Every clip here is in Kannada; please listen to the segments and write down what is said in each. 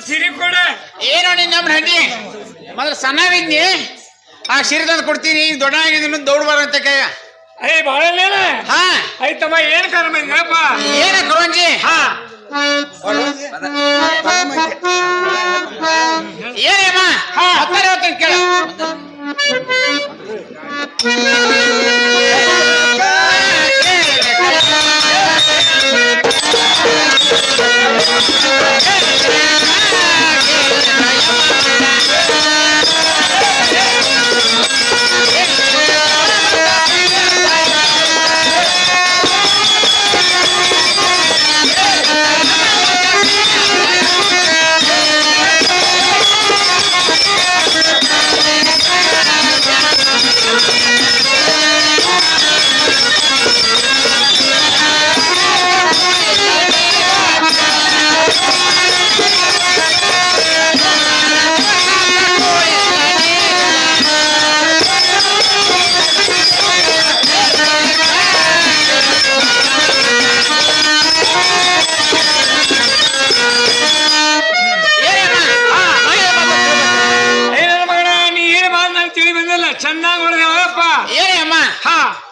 ಸಿರಿ ಕೊಡ. ಏನೋ ನಿನ್ನ ನಮ್ಮ ಹಂಡಿ ಮೊದಲು ಸಣ್ಣವಿದ್ನಿ ಆ ಸಿರಿ ತಂದು ಕೊಡ್ತೀನಿ. ಈಗ ದೊಡ್ಡ ಆಗಿದ್ದೀನಿ ದೌಡ್ ಬರಂತ ಕೈಯ. ಅಯ್ಯ ಬಾಳಲ್ಲೇನ. ಹಾ ಆಯ್ತಮ್ಮ ಏನ್ ಕಾರಣ ಬಂದಪ್ಪ? ಏನ ಕರುವಂಜಿ? ಹಾ ಏನಮ್ಮ ಹೇಳ್ತೀನಿ ಕೇಳ.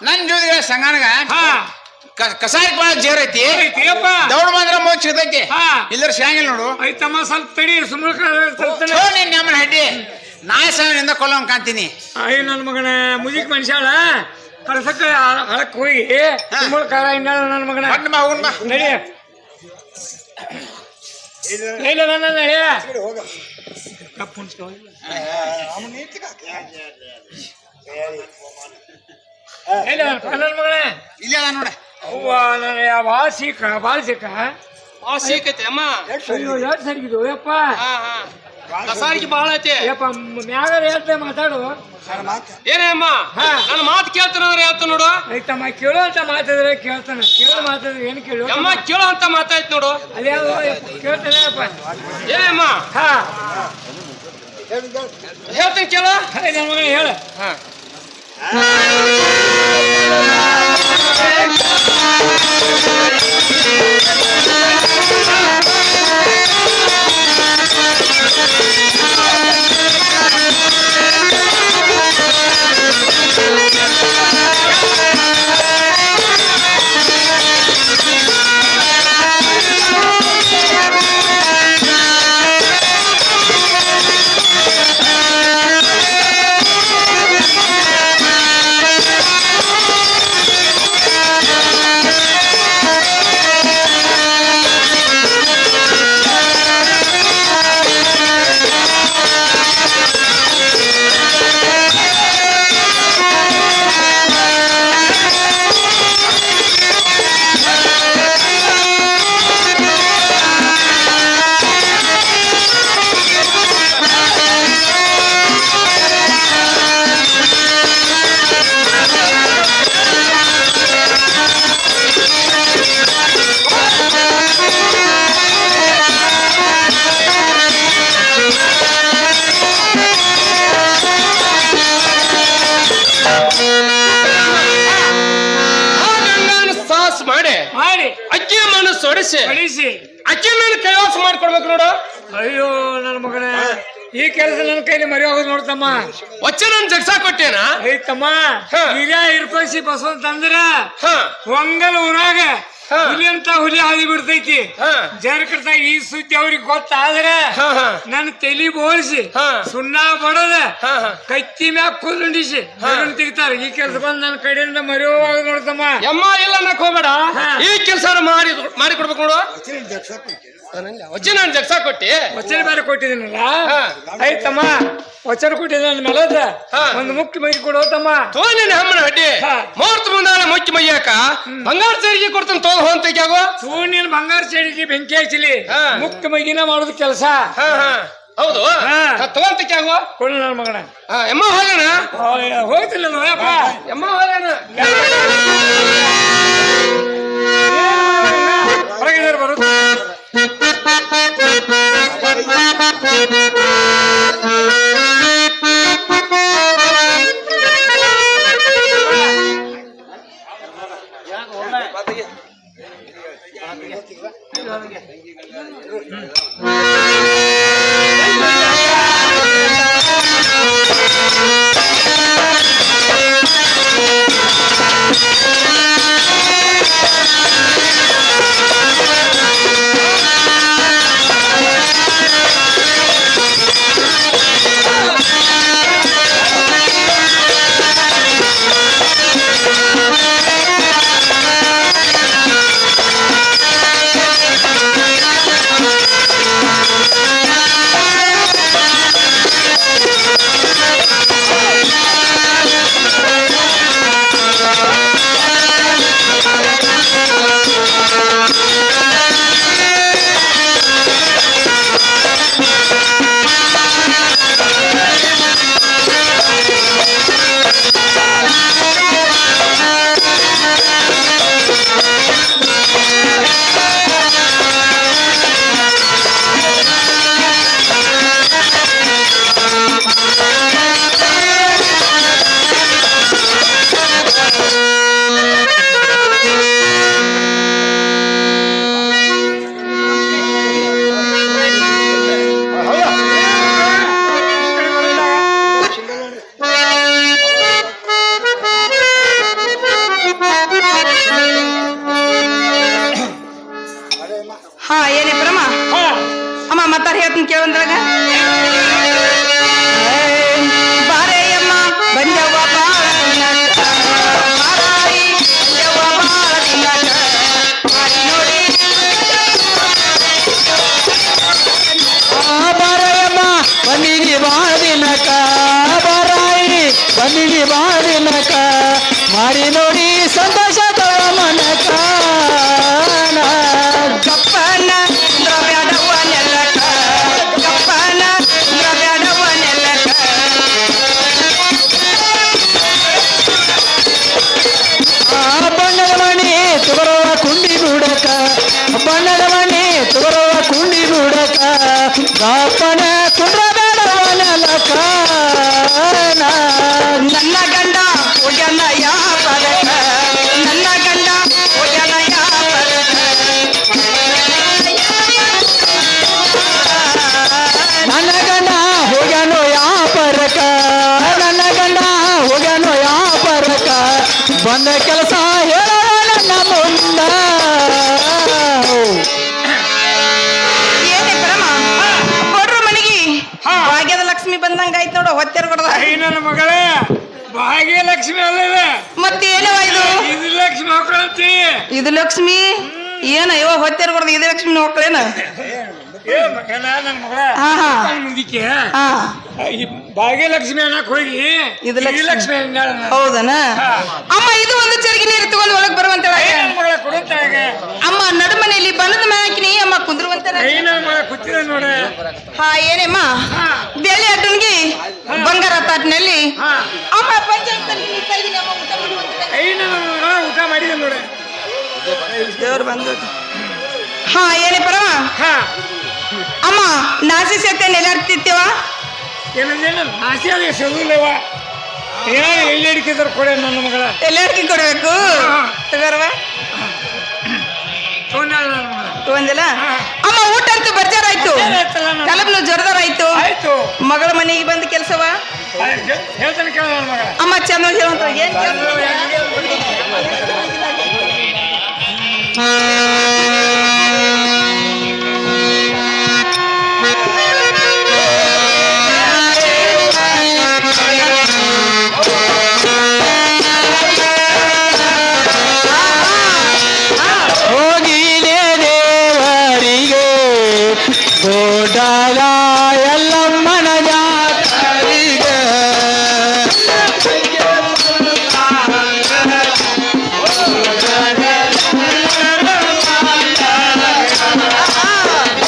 ನನ್ ಜೋದಿಗಳ ಸಂಗನಗ ಕಸಾಯ ಬಾಳ ಜೇರ್ ಐತಿ. ದೌಡ್ ಬಂದ್ರ ಮೋಚ್ ಸಿಗ್ತೈತಿ. ಇಲ್ಲರ ಶಾಂಗಿಲ್ ನೋಡು. ಐತಮ್ಮ ಸ್ವಲ್ಪ ತಡಿ ನಮ್ಮ ಹಡ್ಡಿ ನಾಯ ಸಾವಿನಿಂದ ಕೊಲ್ಲಂಗ್ ಕಾಣ್ತೀನಿ. ಅಯ್ಯ ನನ್ನ ಮಗನ ಮುಜಿಕ್ ಮನುಷ್ಯಾಳ ಕಳ್ಸಕ್ಕ ಹಳಕ್ ಹೋಗಿ ಕಾರ ಇನ್ನ ನನ್ನ ಮಗನ ನಡಿ ಇಲ್ಲ ನನ್ನ ನಡಿಯ ನನ್ನ ಮಗನ ಇಲ್ಲ ನೋಡ ಭಾಳ ಸಿಕ್ಕ ಭಾಳ ಸಿಕ್ಕ ಸಿಕ್ಕೈತಿ ಅಮ್ಮ. ಎರಡು ಸರಿಗಿದು ಯಪ್ಪ ಕಸಾರಿಗೆ ಬಾಳ ಐತಿ ಯಪ್ಪ ಮ್ಯಾಗ ಹೇಳ್ತೆ ಮಾತಾಡು. ಏನೇ ಅಮ್ಮ ನನ್ನ ಮಾತು ಕೇಳ್ತಾನಂದ್ರೆ ಹೇಳ್ತ ನೋಡು. ಆಯ್ತಮ್ಮ ಕೇಳೋ ಅಂತ ಮಾತಾಡಿದ್ರೆ ಕೇಳ್ತಾನ. ಕೇಳೋ ಮಾತಾಡಿದ್ರೆ ಏನು ಕೇಳು ಅಮ್ಮ ಕೇಳೋ ಅಂತ ಮಾತಾಯ್ತು ನೋಡು. ಅಲ್ಲಿ ಯಾವ ಕೇಳ್ತಾನೆ ಅಪ್ಪ. ಏನೇ ಅಮ್ಮ ಹೇಳ್ತೀನಿ ಕೇಳ. ನನ್ನ ಮಗನ ಹೇಳ. ಅಕ್ಕಿ ಮನಸ್ಸು ಹೊಡಿಸಿ ಅಕ್ಕಿ ಮೇಲೆ ಕೈವಾಸ ಮಾಡ್ಕೊಡ್ಬೇಕು ನೋಡು. ಅಯ್ಯೋ ನನ್ನ ಮಗನ ಈ ಕೆಲಸ ನನ್ನ ಕೈಲಿ ಮರಿ ಹೋಗೋದು ನೋಡ್ತಮ್ಮ. ಒಚ್ಚೆ ನನ್ ಜಗ್ಸಾ ಕೊಟ್ಟೇನ ಐತಮ್ಮ. ಹಿರಿಯ ಇರ್ಪಸಿ ಬಸವಂತ ಅಂದ್ರ ಒಂಗಲ್ ಊರಾಗ ಹುಲಿ ಅಂತ ಹುಲಿ ಹಾದಿ ಬಿಡ್ತೈತಿ. ಜರ್ಕಡ್ತ ಈ ಸುದ್ದಿ ಅವ್ರಿಗೆ ಗೊತ್ತಾದ್ರ ನನ್ನ ತಲಿ ಬೋಳಿಸಿ ಸುಣ್ಣ ಬಡದ ಕತ್ತಿ ಮ್ಯಾಗ ಕುದುಂಡಿಸಿ ತೆಗಿತಾರ. ಈ ಕೆಲಸ ಬಂದ್ ನನ್ನ ಕಡೆಯಿಂದ ಮರೆಯುವಾಗ ನೋಡ್ತಮ್ಮ. ಎಮ್ಮ ಇಲ್ಲ ಅನ್ನಕ್ ಹೋಗ್ಬೇಡ. ಈ ಕೆಲಸ ಮಾಡಿ ಕೊಡ್ಬೇಕು ನೋಡು. ವಚನ ನಾನು ಜಗ್ಸಾ ಕೊಟ್ಟಿ ವಚನ ಬೇರೆ ಕೊಟ್ಟಿದ್ದೀನಲ್ಲ. ಆಯ್ತಮ್ಮ ವಚನ ಕೊಟ್ಟಿದ್ದ ನನ್ನ ಮೇಲದ ಒಂದು ಮುಖ್ಯ ಮೈ ಕೊಡೋತಮ್ಮ. ತೋನೇನೆ ಹಮ್ಮನ ಅಡ್ಡಿ ಮೂರ್ತ ಮುಂದಾಳ ಮುಖ್ಯ ಮೈಯಾಕ ಬಂಗಾರ ಚೇಡಿಗೆ ಕೊಡ್ತಾನೆ. ತೋಗ ಹೊಂತಾಗ್ಯಾಗೋ ನೀನ್ ಬಂಗಾರ ಚೇಡಿಗೆ ಬೆಂಕಿ ಹಚ್ಚಲಿ ಮುಖ್ಯ ಮೈಗಿನ ಮಾಡೋದು ಕೆಲಸ. ಹೌದು ತಗೊಂತಕ್ಯಾಗೋ ಕೊಡು ನನ್ನ ಮಗನ. ಎಮ್ಮ ಹೋಗೋಣ ಹೋಗ್ತಿಲ್ಲ ನೋಯಪ್ಪ. ಎಮ್ಮ ಹೋಗೋಣ ಹೊರಗಿದ್ದಾರೆ ಬರುತ್ತೆ. Yeah. ಮತ್ತಾರ ಹೇಳ್ತೀನಿ ಕೇಳಂದ್ರಾಗ ಬಾರೆಯಮ್ಮ ಬಂದವ್ವ ಬಾಳ ದಿನಕ್ಕ, ಬಾರಾಯಿ ಬಂದವ್ವ ಬಾಳ ದಿನಕ್ಕ, ಮಾಡಿ ನೋಡಿ ಬಾರಯ್ಯಮ್ಮ ಬಂದಿನಿ ಬಾಳ ದಿನಕ, ಬಾರಾಯಿ ಬಂದಿನಿ ಬಾಳ ದಿನಕ, ಮಾಡಿ ನೋಡಿ ಸಂತೋಷ ತವ ಮನಕ. ಕಪ್ಪನ ದ್ರವ್ಯಡವ ನೆಲಕ, ಕಪ್ಪನ ದ್ರವ್ಯಡವ ನೆಲಕ, ಬಣ್ಣದ ಮಣಿ ತುಗರುವ ಕುಂಡಿ ಬುಡಕ, ಬಣ್ಣದ ಮಣಿ ತುಗರುವ ಕುಂಡಿ ಬುಡಕ, ಗಾಪನ ಕುಂಡ್ರ ಬೇಡವ ನೆಲಕ. ನನ್ನ ಗಂಡ ಹೋಗ್ಯಾನ ಯಾಪರಕ, ನನ್ನ ಗಂಡ ಹೋಗ್ಯಾನ ಯಾಪರಕ, ನನ್ನ ಗಂಡ ಹೋಗ್ಯಾನೋ ಯಾಪರಕ, ನನ್ನ ಗಂಡ ಹೋಗ್ಯಾನೋ ಯಾಪರಕ, ಬಂದ ಕೆಲಸ ಹೇಳೋ ನನ್ನ ಮುಂದ. ಏನೇ ಪರಮ ಕೊಡ್ರು ಮನಿಗಿ ಭಾಗ್ಯದ ಲಕ್ಷ್ಮಿ ಬಂದಂಗ ಆಯ್ತು ನೋಡು ಹೊತ್ತೆರ್ ಕೊಡದ ನನ್ನ ಮಗಳ ಭಾಗ್ಯಲಕ್ಷ್ಮಿ ಅಲ್ಲದ ಮತ್ತೇನವ ಇದು ಇದು ಲಕ್ಷ್ಮಿ ಮಕ್ಕಳಂತಿ. ಇದು ಲಕ್ಷ್ಮಿ ಏನ ಇವ ಹೊತ್ತೆರ್ ಕೊಡದ ಇದು ಲಕ್ಷ್ಮಿ ಮಕ್ಕಳೇನ ಏ ಮಗನ ನನ್ನ ಮಗಳ ಹಾ ಹಾ ಮುಂದಿಕ್ಕೆ ಹಾ ಈ ಭಾಗ್ಯಲಕ್ಷ್ಮಿ ಅನ್ನಕ್ ಹೋಗಿ ಇದು ಲಕ್ಷ್ಮಿ. ಲಕ್ಷ್ಮಿ ಅಂದ್ಯಾಳ ನಾನು. ಹೌದನ ಅಮ್ಮ ಇದು ಒಂದು ಚರಿಗೆ ನೀರು ತಗೊಂಡು ಒಳಗ್ ಬರುವಂತ ನನ್ನ ಮಗಳ ಕೊಡುತ್ತಾಗ ಅಮ್ಮ ನಡುಮನೆಯಲ್ಲಿ ಬನದ ಮ್ಯಾಕಿನಿ ಅಮ್ಮ ಕುಂದ್ರುವಂತಾರ ನನ್ನ ಮಗಳ ಕೂತಿದ ನೋಡ. ಹಾ ಏನೇಮ್ಮ ಬೇಳೆ ಅಡ್ಡನ್ಗಿ ಬಂಗಾರ ತಾಟ್ನಲ್ಲಿ ಹಾ ಅಮ್ಮ ಪಂಚಾಯತ್ನಲ್ಲಿ ನಿಂತಾ ಇದೀನಿ ಅಮ್ಮ ಊಟ ಮಾಡುವಂತ ನನ್ನ ಮಗಳ ಊಟ ಮಾಡಿದ ನೋಡ. ದೇವ್ರು ಬಂದ ಹಾ ಏನೇ ಪರಮ ಹಾ ಅಮ್ಮ ನಾಸಿ ಸತ್ಯ ನೆಲಾಡ್ತಿತ್ತೇವ ಏನಂದೇನು ಆಸೆ ಅದ ಸೆಲ್ಲವ ಏನ್ ಎಲ್ಲಿ ಹಿಡಿಕಿದ್ರು ಕೊಡೆ ನನ್ನ ಮಗಳ ಎಲ್ಲಾರ್ಗಿ ಕೊಡ್ಬೇಕು ತಗೋರ್ವ ತೊಗೊಂಡಾಳ ನನ್ನ ಮಗಳ. ತಗೊಂದಿಲ್ಲ ಅಮ್ಮ ಊಟ ಅಂತೂ ಬರ್ಜಾರಾಯ್ತು ಆಯ್ತಲ್ಲ ನನ್ನ- ಕಲಬ್ನು ಜೋರ್ದಾರಾಯ್ತು ಆಯ್ತು ಮಗಳ ಮನೆಗೆ ಬಂದ ಕೆಲಸವ ಹೇಳ್ತಾನೆ ಕೇಳ ನನ್ನ ಮಗಳ. ಅಮ್ಮ ಚಂದ ಹೇಳುವಂತ ಏನ್ ಹೋಗಿಲೆ ದೇವರಿಗೆ ಗೋಡಾಲ ಎಲ್ಲಮ್ಮನ ಜಾತರಿಗೆ,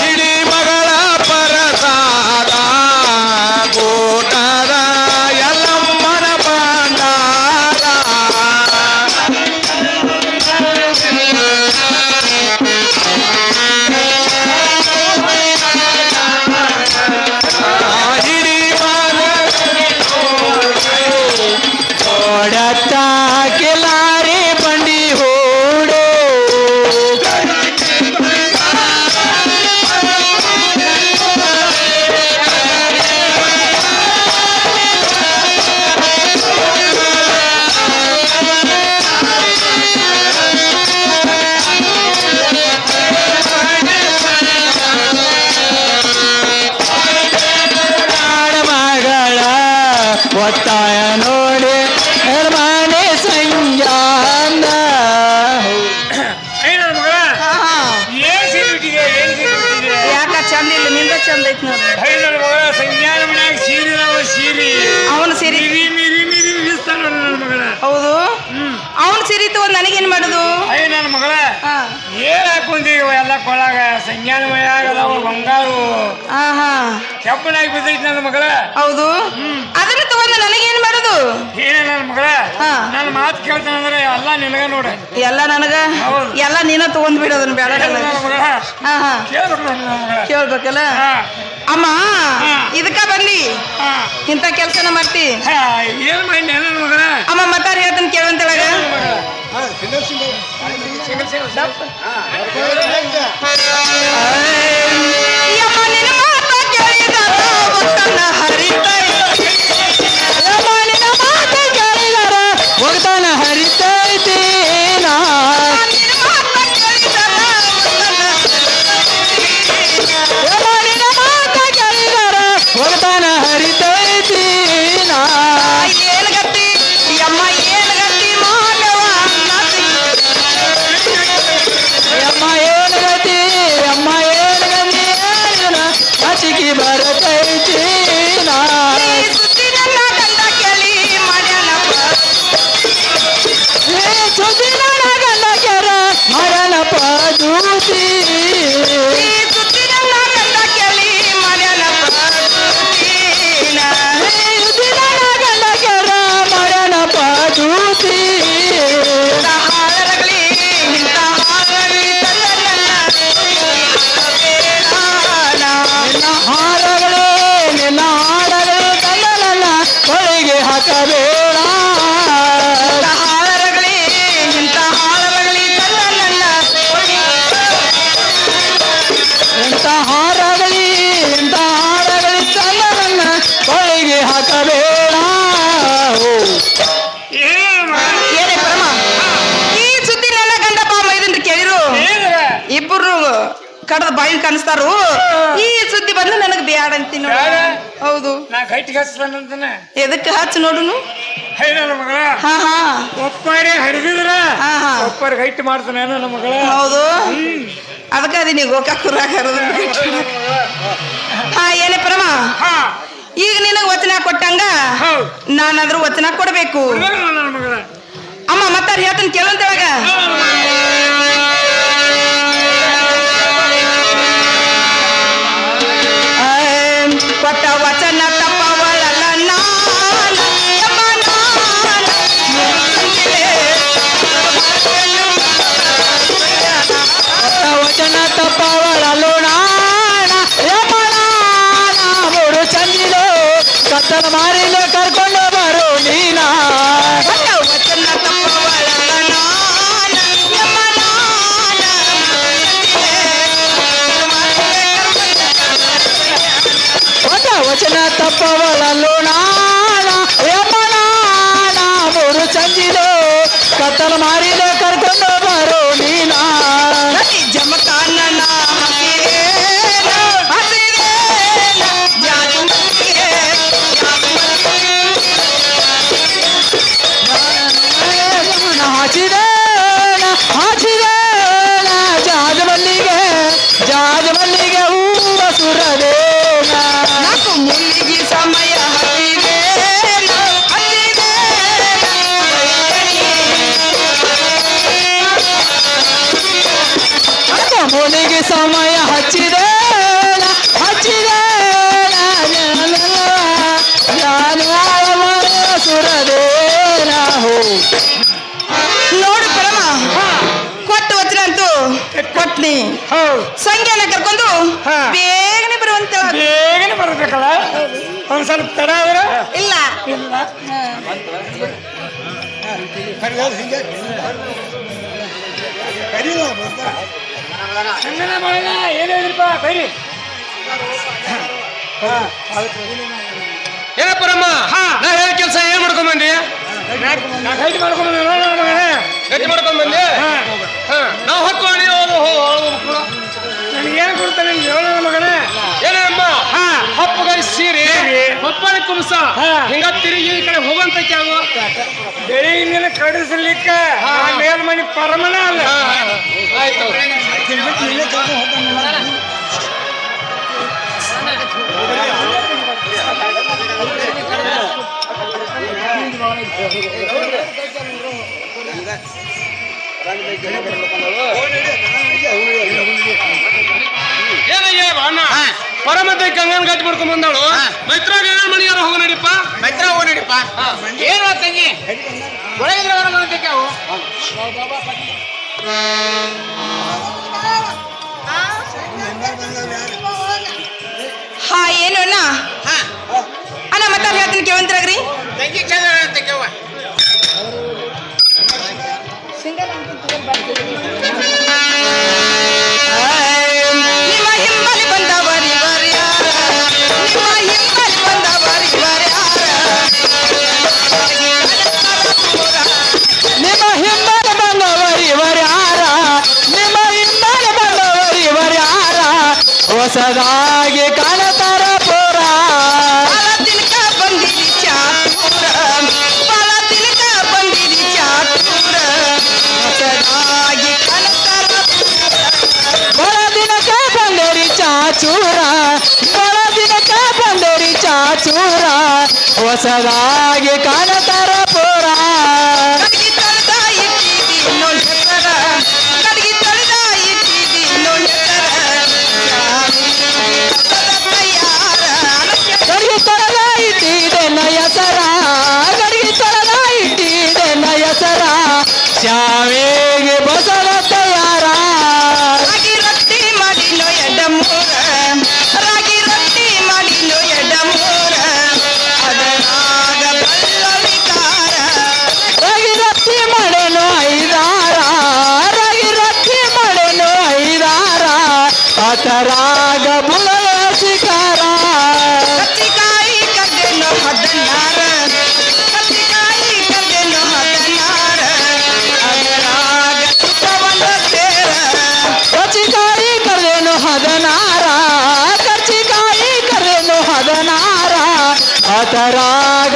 ಇಡೀ ಮಗಳ ಪರಸಾದ ಗೋಡಾಲ ಎಲ್ಲಮ್ಮನ ಭಂಡಾರ. ಹಿಡಿ ಓಡತ್ತ ಕಿಲಾರಿ ಬಂಡಿ ಹೂಡು, ಮಗಳ ಒತ್ತಾಯ ನೋಡಿ ನಿರ್ಮಾಣೆ ಸಂಜಾನ. ಏ ನನ್ನ ಮಗಳ ಹಾ ಹಾ ಏನ್ ಸೀರೆ ಬಿಟ್ಟಿದೆ ಏನ್ ಸೀರೆ ಬಿಟ್ಟಿದೆ. ಯಾಕ ಚಂದ ಇಲ್ಲ ನಿಂದ ಚಂದ ಐತಿ ನೋಡ್ರಿ ಐ ನನ್ನ ಮಗಳ ಸಂಜ್ಞಾನ ಮನ್ಯಾಗ ಸೀರೆ ಅದಾವ ಸೀರೆ ಅವನ ಸಿರಿ ಮಿರಿ ಮಿರಿ ಮಿರಿ ಬಿಸ್ತಾನ ನನ್ನ ಮಗಳ. ಹೌದು ಅವನ್ ಸಿರಿ ತಗೊಂಡ್ ನನಗೇನ್ ಮಾಡುದು ಅಯ್ಯ ನನ್ನ ಮಗಳ ಹಾ ಏನ್ ಹಾಕೊಂಡೀಗ ಎಲ್ಲ ಕೊಳಾಗ ಸಂಜ್ಞಾನ ಮನ್ಯಾಗ ಅದಾವ ಬಂಗಾರು ಹಾ ಹಾ ಕೆಬ್ಬನಾಗಿ ಬಿದ್ದೈತಿ ನನ್ನ ಮಗಳ. ಹೌದು ಅದನ್ನ ತಗೊಂಡು ನನಗೇನ್ ಮಾಡುದು ಏನ ನನ್ನ ಮಗಳ ಹಾ. ನನ್ನ ಮಾತು ಕೇಳ್ತಾನಂದ್ರೆ ಎಲ್ಲ ನಿನಗ ನೋಡ. ಎಲ್ಲ ನನಗ ಹೌದು. ಎಲ್ಲ ನೀನ ತಗೊಂಡ್ ಬಿಡೋದನ್ನ ಬೇಡ ನನ್ನ ಮಗಳ ಹಾ ಹಾ ಕೇಳ್ಬೇಕು ನೋಡು ನನ್ನ ಮಗಳ. ಕೇಳ್ಬೇಕಲ್ಲ ಹಾ ಅಮ್ಮ ಹಾ. ಇದಕ್ಕ ಬಂದಿ ಹಾ ಇಂಥ ಕೆಲ್ಸನ ಮಾಡ್ತಿ ಹಾ, ಏನ್ ಮಾಡಿ ನನ್ನ ಮಗಳ ಅಮ್ಮ ಮತ್ತಾರ ಹೇಳ್ತಾನೆ ಕೇಳುವಂತಳಗ ನನ್ನ ಮಗಳ. ಯಮ್ಮ ನಿನ್ನ ಮಾತ ಕೇಳಿದರ ಒತ್ತನ ಹರಿತೈತಿ. ಯಮ್ಮ ನಿನ್ನ ಮಾತು ಕೇಳಿದರ ಒಗ್ತಾನ ಹರಿತೈತಿ ನಾ. ನಿನ್ನ ಮಾತ ಕೇಳಿದರ ಒತ್ತನ ಹರಿತೈತಿ. ಯಮ್ಮ ನಿನ್ನ ನಾಚಿಕೆ ಬರತೈತಿ ನಾ ಈ ಸುದ್ದಿ ನನ್ನ ಗಂಡ ಕೇಳಿ ಮಾಡ್ಯಾನಪ್ಪ ಸುದ್ದಿ ನನ್ನ ಗಂಡ ಕೆರ ಮರನಪ್ಪ ದೂತಿ ಈ ಸುದ್ದಿ ನನ್ನ ಗಂಡ ಕೇಳಿ ಮಾಡ್ಯಾನಪ್ಪ ದೂತಿನ. ಸುದ್ದಿ ನನ್ನ ಗಂಡ ಕೆರ ಮರನಪ್ಪ ದೂತಿ ಇಂಥ ಹಾಳರಗಲಿ ಇಂಥ ಹಾಳರಗಲಿ ತಂದ ನನ್ನ ಬೇಡಾನ. ನಿನ್ನ ಹಾರಗಳೇ ನಿನ್ನ ಹಾಡಗಳು ತಂದ ನನ್ನ ಹೊಳಿಗೆ ಹಾಕಬೇಡ ಇಂಥ ಹಾಳರಗಲಿ ಇಂಥ ಹಾಳರಗಲಿ ತಂದ ನನ್ನ ಎಂತ ಹಾರಗಳಿ ಎಂತ ಹಾರಗಳಿ ತಂದ ನನ್ನ ಹೊಳಿಗೆ ಹಾಕಬೇಡ ಏನೇ ಪರಮ ಈ ಸುದ್ದಿ ನನ್ನ ಗಂಡ ಬಾಮ ಇದನ್ನ ಕೇಳಿರು ಇಬ್ಬರು ಕಡದ ಬಾಯಿ ಕಾಣಿಸ್ತಾರು. ಈ ಸುದ್ದಿ ಬಂದು ನನಗ್ ಬ್ಯಾಡ ಅಂತೀನಿ ನೋಡು. ಬ್ಯಾಡ? ಹೌದು ನಾ ಗಟ್ಟಿಗೆ ಹಚ್ತಾನಂತಾನೆ ಎದಕ್ಕೆ ಹಚ್ಚ ನೋಡುನು. ನನ್ನ ಮಗಳ ಹಾ ಹಾ ಒಪ್ಪಾರೆ ಹರಿದಿದ್ರ ಹಾ ಹಾ ಒಪ್ಪಾರೆ ಗಟ್ಟಿ ಮಾಡ್ತಾನೆ ನನ್ನ ಮಗಳ. ಹೌದು ಅದಕ್ಕೆ ಅದೀನಿ ಗೋಕಾಕುರಾಗ ಹಾ ಏನೇ ಪರಮ ಹಾ ಈಗ ನಿನಗ್ ವಚನ ಕೊಟ್ಟಂಗ ಹೌದು ನಾನಾದ್ರೂ ವಚನ ಕೊಡ್ಬೇಕು. ನನ್ನ ಮಗಳ ಅಮ್ಮ ಮತ್ತಾರ ಹೇಳ್ತಾನೆ ಕೇಳಂತೇಳಗ ಕೊಟ್ಟ ವಚನ ತಪ್ಪವಳಲ್ಲ ನಾನ ಯಮ್ಮ ನಾನ ವಚನ ತಪ್ಪವಳಲು ನಾಣ ಯಮನಾನ ಮೂರು ಚಂದಿಲು ಕತ್ತಲ ಮಾರಿಲು ಕರ್ಕೊಂಡು ಬರು ನೀನ ಕೊಟ್ಟ ವಚನ ತಪ್ಪವಳಲ್ಲ ನಾನ ಯಮ್ಮ ನಾನ ಒಟ ವಚನ ತಪ್ಪವಳಲು ನಾಣ ಯಮನಾನ ಮೂರು ಚಂದಿಲು ಕತ್ತಲ ಮಾರಿಲು ಕರ್ಕೊಂಡು ಬರು ನೀನ ನದಿ ಜಮಖಾನನ ಹಸಿರೇನ ಹಸಿರೇನ ಜಾಜು ಮಲ್ಲಿಗೆ ಹಾಚಿದೇನ ಹಾಚಿದೇನ ಜಾಜ ಮಲ್ಲಿಗೆ ಹೂವ ಸುರದೇನ ನಾಲ್ಕು ಮುಲ್ಲಿಗೆ ಸಮಯ ಹಸಿರೇನ ಮುನಿಗೆ ಸಮಯ ಹಚ್ಚಿದೇನ ಹಚ್ಚಿದೇನ ಸುರದೇನ ಹೋ ನೋಡು ಪರಮ ಕೊಟ್ಟು ವಚನ ಅಂತೂ ಕೊಟ್ನಿ ಹೌದು ಸಂಖ್ಯೆನ ಕರ್ಕೊಂಡು ಹಾ. ಬೇಗನೆ ಬರುವಂತ ಬೇಗನೆ ಬರ್ಬೇಕಲ್ಲ ಒಂದ್ ಸ್ವಲ್ಪ ತಡ ಆದ್ರೆ ಇಲ್ಲ ಇಲ್ಲ ಹಂಗನ ಮಾಡೋಣ ಏನಿದ್ರಪ್ಪ ಬೈರಿ ಏನಪ್ಪರಮ್ಮ ಹಾ. ನಾ ಹೇಳ ಕೆಲಸ ಏನ್ ಮಾಡ್ಕೊಂಡ್ ಬಂದಿ? ನಾ ಗಟ್ಟಿ ಮಾಡ್ಕೊಂಡು ಮಗನೇ ಗಟ್ಟಿ ಮಾಡ್ಕೊಂಡ್ ಬಂದಿ ಹಾ. ನಾವು ಹೊಕ್ಕೊಳ್ಳಿ ನನಗೇನು ಕೊಡ್ತಾನೆ ಹೇಳ ಮಗನೇ ಏನಮ್ಮ ಹಾ. ಹಪ್ಪಗಾರಿ ಸೀರೆ ಸೀರೆ. ಹಪ್ಪಳಿ ಕುಂಸ ಹಾ. ಹಿಂಗ ತಿರುಗಿ ಈ ಕಡೆ ಹೋಗಂತ ಕ್ಯಾವು ಬೆಳಿಗ್ಗೆ ಕಡಿಸ್ಲಿಕ್ಕ ಮೇಲ್ಮನಿ ಪರಮನ ಅಲ್ಲ ಆಯ್ತು ಏನಯ್ಯ ಅಣ್ಣ ಪರಮದ ಗಂಗನ್ ಗಟ್ಟಿ ಮಾಡ್ಕೊಂಡ್ ಬಂದವಳು ಮೈತ್ರಾಗ ಏನ್ ಮಣಿಯಾರ ಹೋಗ ನಡಿಪ್ಪ ಮೈತ್ರ ಹೋಗ್ ನಡಿಪ್ಪ ಏನು ತಂಗಿ ಒಳಗಿದ್ರೆ ಹೊರ ಮಾಡೋದಕ್ಕೆ ಅವು ಹಾ ಏನು ಅಣ್ಣ ಹಾ ಅಣ್ಣ ಮತ್ತೆ ಹೇಳ್ತೀನಿ ಕೇವಂತರಾಗ್ರಿ ತಂಗಿ ಚಂದ ಅಂತಕ್ಕೆ ಅವ್ವ ನಿಮ್ಮ ಹಿಂಬಲಿ ಬಂದವರಿ ಬರ್ಯಾರ ನಿಮ್ಮ ಹಿಂಬಲಿ ಬಂದವರಿ ಬರ್ಯಾರ ನಿಮ್ಮ ಹಿಂಬಲ ಬಂದವರಿವರ್ಯಾರ ನಿಮ್ಮ ಹಿಂಬಲ ಬಂದವರಿವರ್ಯಾರ ಹೊಸದಾಗಿ ಕಾಣತಾರ ಪುರ ಬಾಳ ತಿನ್ಕ ಬಂದಿರಿ ಚಾತುರ ಬಾಳ ತಿನ್ಕ ಬಂದಿರಿ ಚಾತುರ ಹೊಸದಾಗಿ ಕನತರ ಬಳ ದಿನಕ್ಕೆ ಬಂದರಿ ಚಾಚೂರ ಬಳ ಹೊಸದಾಗಿ ಕಾಣತಾರ ಪೂರ ಕಡ್ಗಿ ತಳದ ಇಟ್ಟಿದಿ ನೋಡ್ ಹೆಸರ ಕಡ್ಗಿ ತಳದ ಇಟ್ಟಿದಿ ನೋಡ್ ಹೆಸರ ಯಾರ ಗಡಿಗೆ ತೊಳೆದ ಇಟ್ಟಿದೆ ನಯಸರ ಗಡಿಗೆ ತೊಳೆದ ಇಟ್ಟಿದೆ ನಯಸರ ಶಾವಿಗೆ ಬಸವ ತಯಾರ ರಾಗಿ ರೊಟ್ಟಿ ಮಾಡಿನೋ ಎಡ ಮೂರ ರಾಗಿ ರೊಟ್ಟಿ ಮಾಡಿನೋ ಎಡ ಮೂರ ಅದರಾಗ ಬಳ್ಳೊಳ್ಳಿ ಖಾರ ರಾಗಿ ರೊಟ್ಟಿ ಮಾಡೇನು ಐದಾರ ರಾಗಿ ರೊಟ್ಟಿ ಮಾಡೇನು ಐದಾರ ಅದರಾಗ ಬುಲಯ ಶಿಕಾರ ಕತ್ತಿಕಾಯಿ ಕರ್ದೇನೋ ಹದನಾರ ಕತ್ತಿಕಾಯಿ ಕರ್ದೇನೋ ಹದನಾರ ಅದರಾಗ ತುಪ್ಪವನ್ನ ಸೇರ ಕರ್ಚಿಕಾಯಿ ಕರೆನು ಹದನಾರ ಕರ್ಚಿಕಾಯಿ ಕರೆನು ಹದನಾರ ಅದರಾಗ